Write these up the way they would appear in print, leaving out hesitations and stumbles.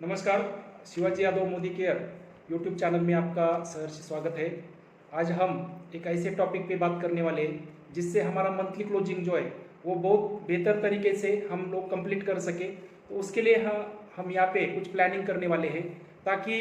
नमस्कार। Shivaji Yadav Modi care YouTube channel में आपका सहर्ष स्वागत है। आज हम एक ऐसे टॉपिक पे बात करने वाले हैं जिससे हमारा मंथली क्लोजिंग जो है वो बहुत बेहतर तरीके से हम लोग कंप्लीट कर सके। तो उसके लिए हम यहाँ पे कुछ प्लानिंग करने वाले हैं ताकि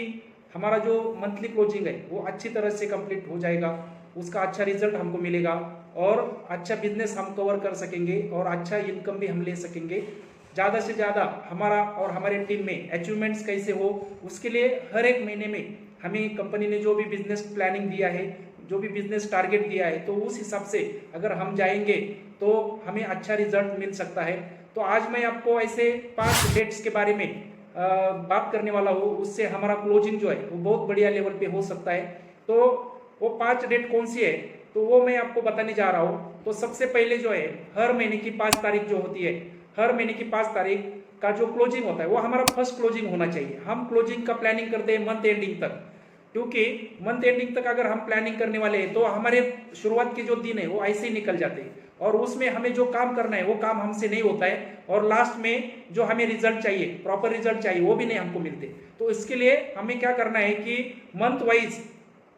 हमारा जो मंथली क्लोजिंग है वो अच्छी तरह से कंप्लीट हो जाएगा, उसका अच्छा रिजल्ट हमको मिलेगा और अच्छा बिजनेस हम कवर कर सकेंगे और अच्छा इनकम भी हम ले सकेंगे। ज़्यादा से ज़्यादा हमारा और हमारे टीम में अचीवमेंट्स कैसे हो, उसके लिए हर एक महीने में हमें कंपनी ने जो भी बिजनेस प्लानिंग दिया है, जो भी बिजनेस टारगेट दिया है, तो उस हिसाब से अगर हम जाएंगे तो हमें अच्छा रिजल्ट मिल सकता है। तो आज मैं आपको ऐसे 5 डेट्स के बारे में बात करने वाला हूँ, उससे हमारा क्लोजिंग जो है वो बहुत बढ़िया लेवल पे हो सकता है। तो वो 5 डेट कौन सी है तो वो मैं आपको बताने जा रहा हूँ। तो सबसे पहले जो है हर महीने की 5 तारीख जो होती है, हर महीने की 5 तारीख का जो क्लोजिंग होता है वो हमारा फर्स्ट क्लोजिंग होना चाहिए। हम क्लोजिंग का प्लानिंग करते हैं मंथ एंडिंग तक, क्योंकि मंथ एंडिंग तक अगर हम प्लानिंग करने वाले हैं तो हमारे शुरुआत के जो दिन है वो ऐसे ही निकल जाते हैं और उसमें हमें जो काम करना है वो काम हमसे नहीं होता है और लास्ट में जो हमें रिजल्ट चाहिए, प्रॉपर रिजल्ट चाहिए, वो भी नहीं हमको मिलते। तो इसके लिए हमें क्या करना है कि मंथ वाइज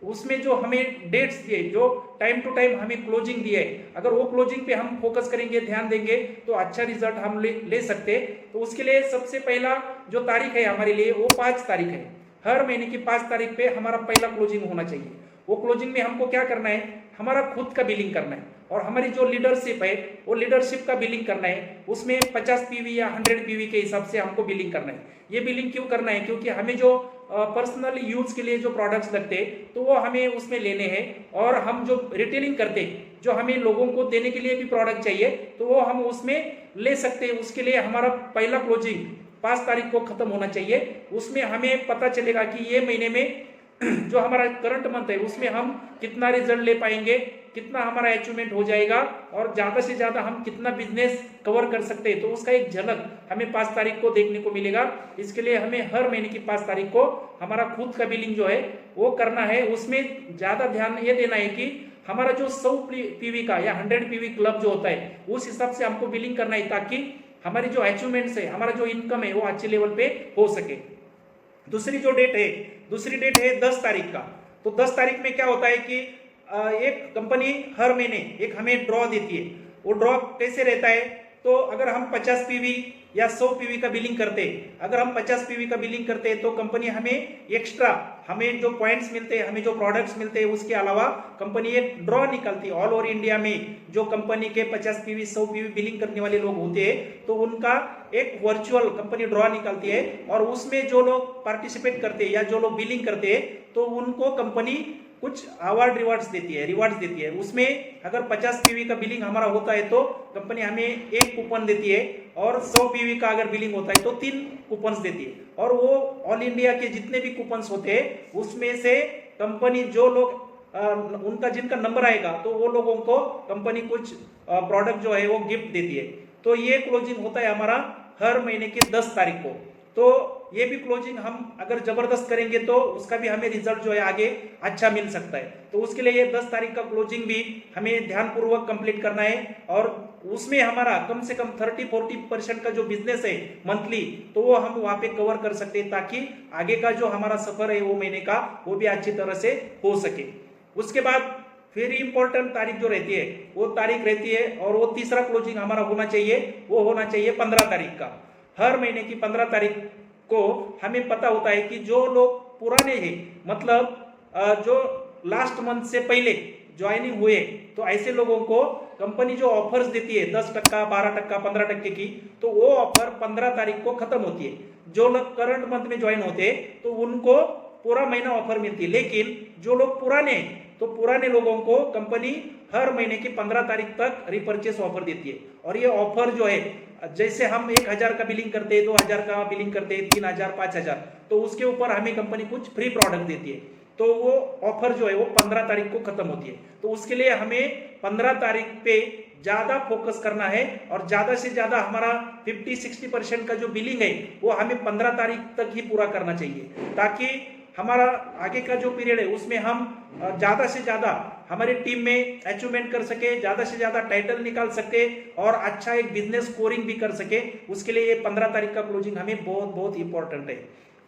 उसमें जो हमें डेट्स दिए, जो टाइम टू टाइम हमें क्लोजिंग दिए, अगर वो क्लोजिंग पे हम फोकस करेंगे, ध्यान देंगे तो अच्छा रिजल्ट हम ले सकते। तो उसके लिए सबसे पहला जो तारीख है हमारे लिए वो 5 तारीख है। हर महीने की 5 तारीख पे हमारा पहला क्लोजिंग होना चाहिए। वो क्लोजिंग में हमको क्या करना है, हमारा खुद का बिलिंग करना है और हमारी जो लीडरशिप है वो लीडरशिप का बिलिंग करना है। उसमें 50 पीवी या 100 पीवी के हिसाब से हमको बिलिंग करना है। ये बिलिंग क्यों करना है, क्योंकि हमें जो पर्सनल यूज के लिए जो प्रोडक्ट्स लगते हैं तो वो हमें उसमें लेने हैं और हम जो रिटेलिंग करते हैं, जो हमें लोगों को देने के लिए भी प्रोडक्ट चाहिए तो वो हम उसमें ले सकते हैं। उसके लिए हमारा पहला क्लोजिंग 5 तारीख को खत्म होना चाहिए। उसमें हमें पता चलेगा कि ये महीने में जो हमारा करंट मंथ है उसमें हम कितना रिजल्ट ले पाएंगे, कितना हमारा अचीवमेंट हो जाएगा और ज्यादा से ज्यादा हम कितना बिजनेस कवर कर सकते हैं। तो उसका एक झलक हमें 5 तारीख को देखने को मिलेगा। इसके लिए हमें हर महीने की 5 तारीख को हमारा खुद का बिलिंग जो है वो करना है। उसमें ज्यादा ध्यान ये देना है कि हमारा जो 100 पीवी का या 100 पीवी क्लब जो होता है उस हिसाब से हमको बिलिंग करना है ताकि हमारी जो अचीवमेंट्स है, हमारा जो इनकम है वो अच्छे लेवल पे हो सके। दूसरी डेट है 10 तारीख का। तो 10 तारीख में क्या होता है कि एक कंपनी हर महीने एक हमें ड्रॉ देती है। वो ड्रॉ कैसे रहता है, तो अगर हम 50 पीवी या 100 पीवी का बिलिंग करते हैं, अगर हम 50 पीवी का बिलिंग करते हैं तो कंपनी हमें एक्स्ट्रा, हमें जो पॉइंट्स मिलते हैं, हमें जो प्रोडक्ट्स मिलते हैं, उसके अलावा कंपनी एक ड्रॉ निकालती है। ऑल ओवर इंडिया में जो कंपनी के 50 पीवी 100 पीवी बिलिंग करने वाले लोग होते हैं तो उनका एक वर्चुअल कंपनी ड्रॉ निकालती है और उसमें जो लोग पार्टिसिपेट करते हैं या जो लोग बिलिंग करते हैं तो उनको कंपनी कुछ अवार्ड रिवार्ड्स देती है। उसमें अगर 50 पीवी का बिलिंग हमारा होता है तो कंपनी हमें एक कूपन देती है और 100 पीवी का अगर बिलिंग होता है तो 3 कूपन्स देती है। और वो ऑल इंडिया के जितने भी कूपन्स होते हैं उसमें से कंपनी जो लोग उनका जिनका नंबर आएगा तो वो लोगों को कंपनी कुछ प्रोडक्ट जो है वो गिफ्ट देती है। तो ये क्लोजिंग होता है हमारा हर महीने की 10 तारीख को। तो ये भी क्लोजिंग हम अगर जबरदस्त करेंगे तो उसका भी हमें रिजल्ट जो है आगे अच्छा मिल सकता है। तो उसके लिए ये 10 तारीख का क्लोजिंग भी हमें ध्यानपूर्वक कंप्लीट करना है और उसमें हमारा कम से कम 30-40% का जो बिजनेस है मंथली तो वो हम वहां पे कवर कर सकते हैं ताकि आगे का जो हमारा सफर है वो महीने का वो भी अच्छी तरह से हो सके। उसके बाद फिर इंपॉर्टेंट तारीख जो रहती है वो तारीख रहती है और वो तीसरा क्लोजिंग हमारा होना चाहिए, वो होना चाहिए 15 तारीख का। हर महीने की 15 तारीख को हमें पता होता है कि जो लोग पुराने हैं, मतलब जो लास्ट मंथ से पहले ज्वाइनिंग हुए, तो ऐसे लोगों को कंपनी जो ऑफर्स देती है 10%, 12%, 15% की, तो वो ऑफर 15 तारीख को खत्म होती है। जो लोग करंट मंथ में ज्वाइन होते हैं तो उनको पूरा महीना ऑफर मिलती है, लेकिन जो लोग पुराने तो पुराने लोगों को कंपनी हर महीने की 15 तारीख तक रिपर्चेस ऑफर देती है। और ये ऑफर जो है, जैसे हम 1000 का बिलिंग करते हैं, 2000 का बिलिंग करते हैं, 3000, 5000, तो उसके ऊपर हमें कंपनी कुछ फ्री प्रोडक्ट देती है। तो वो ऑफर जो है वो 15 तारीख को खत्म होती है। तो उसके लिए हमें 15 तारीख पे ज्यादा फोकस करना है और ज्यादा से ज्यादा हमारा 50-60% का जो बिलिंग है वो हमें 15 तारीख तक ही पूरा करना चाहिए ताकि हमारा आगे का जो पीरियड है उसमें हम ज़्यादा से ज़्यादा हमारी टीम में अचीवमेंट कर सके, ज़्यादा से ज़्यादा टाइटल निकाल सके और अच्छा एक बिजनेस स्कोरिंग भी कर सके, उसके लिए ये 15 तारीख का क्लोजिंग हमें बहुत बहुत इंपॉर्टेंट है।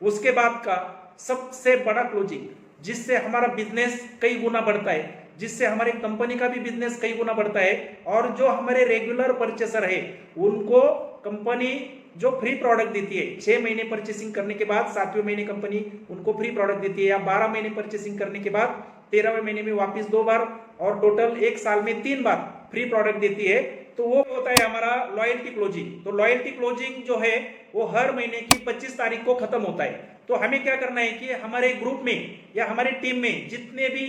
उसके बाद का सबसे बड़ा क्लोजिंग जिससे हमारा बिजनेस कई गुना बढ़ता है, जिससे हमारी कंपनी का भी बिजनेस कई गुना बढ़ता है और जो हमारे रेगुलर परचेसर है उनको कंपनी जो फ्री प्रोडक्ट देती है, 6 महीने परचेसिंग करने के बाद 7वें महीने कंपनी उनको फ्री प्रोडक्ट देती है, या 12 महीने परचेसिंग करने के बाद 13वें महीने में वापस 2 बार और टोटल 1 साल में 3 बार फ्री प्रोडक्ट देती है, तो वो होता है हमारा लॉयल्टी क्लोजिंग। तो लॉयल्टी क्लोजिंग जो है वो हर महीने की 25 तारीख को खत्म होता है। तो हमें क्या करना है कि हमारे ग्रुप में या हमारी टीम में जितने भी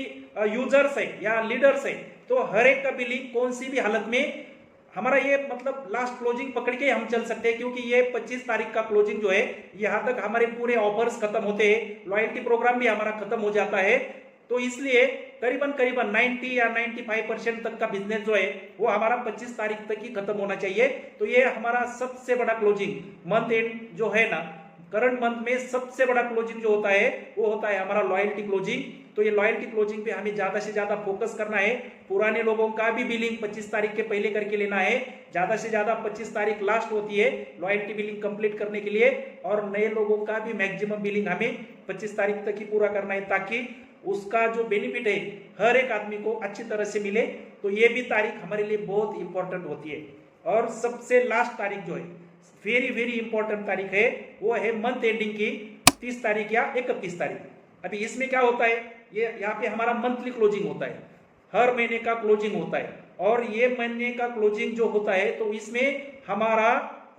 यूजर्स है या लीडर्स है, तो हर एक का बिलिंग कौन सी भी हालत में हमारा ये मतलब लास्ट क्लोजिंग पकड़ के हम चल सकते हैं, क्योंकि ये 25 तारीख का क्लोजिंग जो है यहाँ तक हमारे पूरे ऑफर्स खत्म होते हैं, लॉयल्टी प्रोग्राम भी हमारा खत्म हो जाता है। तो इसलिए करीबन 90 या 95% तक का बिजनेस जो है वो हमारा 25 तारीख तक ही खत्म होना चाहिए। तो ये हमारा सबसे बड़ा क्लोजिंग मंथ एंड जो है ना, करंट मंथ में सबसे बड़ा क्लोजिंग जो होता है वो होता है हमारा लॉयल्टी क्लोजिंग। तो ये लॉयल्टी क्लोजिंग पे हमें ज्यादा से ज्यादा फोकस करना है। पुराने लोगों का भी बिलिंग 25 तारीख के पहले करके लेना है, ज्यादा से ज्यादा 25 तारीख लास्ट होती है लॉयल्टी बिलिंग कंप्लीट करने के लिए, और नए लोगों का भी मैक्सिमम बिलिंग हमें 25 तारीख तक ही पूरा करना है, ताकि उसका जो बेनिफिट है हर एक आदमी को अच्छी तरह से मिले। तो ये भी तारीख हमारे लिए बहुत इंपॉर्टेंट होती है। और सबसे लास्ट तारीख जो है वेरी वेरी इंपॉर्टेंट तारीख है, वो है मंथ एंडिंग की 30 तारीख या 31 तारीख। अभी इसमें क्या होता है, ये यहाँ पे हमारा मंथली क्लोजिंग होता है, हर महीने का क्लोजिंग होता है, और ये महीने का क्लोजिंग जो होता है तो इसमें हमारा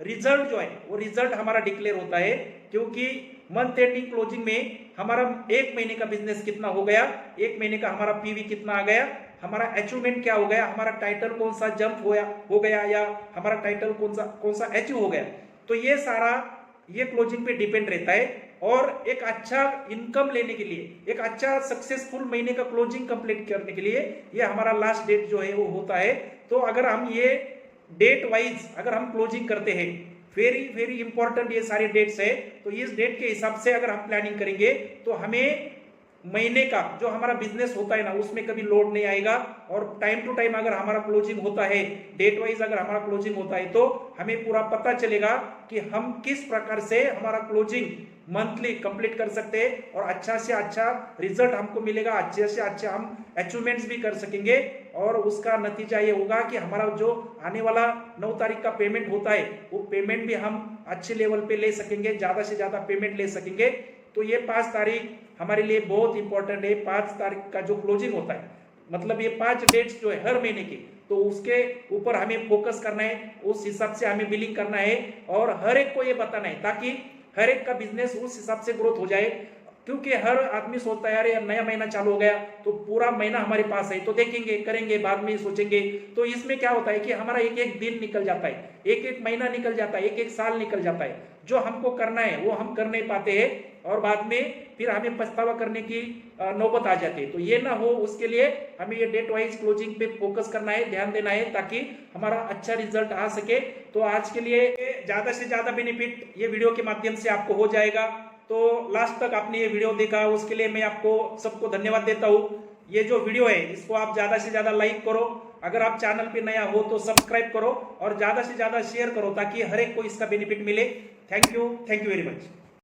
रिजल्ट जो है वो रिजल्ट हमारा डिक्लेयर होता है, क्योंकि मंथ एंडिंग क्लोजिंग में हमारा 1 महीने का बिजनेस कितना हो गया, 1 महीने का हमारा पीवी कितना आ गया, हमारा अचीवमेंट क्या हो गया, हमारा टाइटल कौन सा जंप हो गया या हमारा टाइटल कौन सा अचीव हो गया। तो ये सारा ये क्लोजिंग पे डिपेंड रहता है। और एक अच्छा इनकम लेने के लिए, एक अच्छा सक्सेसफुल महीने का क्लोजिंग कंप्लीट करने के लिए ये हमारा लास्ट डेट जो है वो होता है। तो अगर हम ये डेट वाइज अगर हम क्लोजिंग करते हैं, वेरी वेरी इंपॉर्टेंट ये सारे डेट्स है, तो इस डेट के हिसाब से अगर हम प्लानिंग करेंगे तो हमें महीने का जो हमारा बिजनेस होता है ना उसमें कभी लोड नहीं आएगा। और टाइम टू टाइम अगर हमारा क्लोजिंग होता है, डेट वाइज अगर हमारा क्लोजिंग होता है, तो हमें पूरा पता चलेगा कि हम किस प्रकार से हमारा क्लोजिंग मंथली कंप्लीट कर सकते हैं और अच्छा से अच्छा रिजल्ट हमको मिलेगा, अच्छे से अच्छा हम अचीवमेंट्स भी कर सकेंगे। और उसका नतीजा ये होगा कि हमारा जो आने वाला 9 तारीख का पेमेंट होता है वो पेमेंट भी हम अच्छे लेवल पे ले सकेंगे, ज्यादा से ज्यादा पेमेंट ले सकेंगे। तो ये 5 तारीख हमारे लिए बहुत इंपॉर्टेंट है। 5 तारीख का जो क्लोजिंग होता है, मतलब ये 5 डेट्स जो है हर महीने की, तो उसके ऊपर हमें फोकस करना है, उस हिसाब से हमें बिलिंग करना है और हर एक को ये बताना है, ताकि हर एक का बिजनेस उस हिसाब से ग्रोथ हो जाए। क्योंकि हर आदमी सोचता है यार नया महीना चालू हो गया तो पूरा महीना हमारे पास है तो देखेंगे करेंगे बाद में सोचेंगे। तो इसमें क्या होता है कि हमारा एक एक दिन निकल जाता है, एक एक महीना निकल जाता है, एक एक साल निकल जाता है। जो हमको करना है वो हम कर नहीं पाते हैं और बाद में फिर हमें पछतावा करने की नौबत आ जाती है। तो ये ना हो, उसके लिए हमें ये डेट वाइज क्लोजिंग पे फोकस करना है, ध्यान देना है, ताकि हमारा अच्छा रिजल्ट आ सके। तो आज के लिए ज्यादा से ज्यादा बेनिफिट ये वीडियो के माध्यम से आपको हो जाएगा। तो लास्ट तक आपने ये वीडियो देखा उसके लिए मैं आपको सबको धन्यवाद देता हूँ। ये जो वीडियो है इसको आप ज्यादा से ज्यादा लाइक करो, अगर आप चैनल पे नया हो तो सब्सक्राइब करो और ज्यादा से ज्यादा शेयर करो, ताकि हर एक को इसका बेनिफिट मिले। Thank you very much.